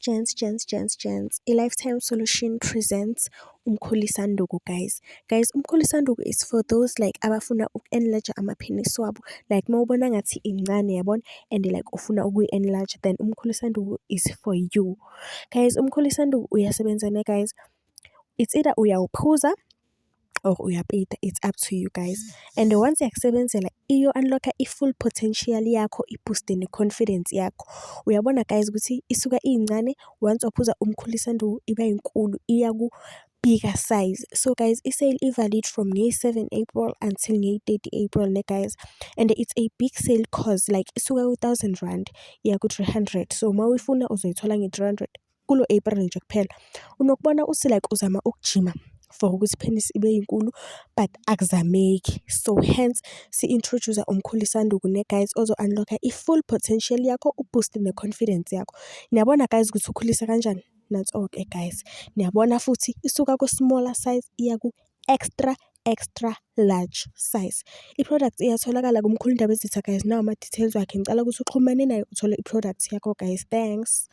Gents. I-Lifetime Solution presents umkhulisanduku, guys. Guys, umkhulisanduku is for those like abafuna uku-enlarge ama-penis wabo. Like mawubona ngathi incane yabona, and like ufuna ukuyi-enlarge, then umkhulisanduku is for you. Guys, umkhulisanduku uyasebenzana, guys. It's either uyawuphuza or uyapeta, it's up to you, guys. And once yakusebenzela iyo-unlock-a i-full potential yakho, i-boost-e ne-confidence yakho. Uyabona guys ukuthi isuka incane, once waphuza umkhulisanduku iba inkulu, iya ku-bigger size. So guys, i-sale i-valid from nge-7 April until nge-30 April ne guys. And it's a big sale cause like isuka ku-1,000 rand iya ku-300. So mawuyifuna uzoyithola nge-300 kulo April nje kuphela. Unokubona like uzama ukujima for ukuthi penis ibe yinkulu, but akuzameki. So hence si-introduce umkhulisanduku ne guys ozo-unlock-a i-full potential yakho, u-boost ne-confidence yakho. Niyabona guys ukuthi ukhulisa kanjani? That's okay guys. Niyabona futhi isuka ku-smaller size iya ku-extra large size. I-product iyatholakala kuMkhulu Ndaba Ezitha guys. Nawa ama-details wakhe. Ngicela ukuthi uxhumane naye uthole i-product yakho guys. Thanks.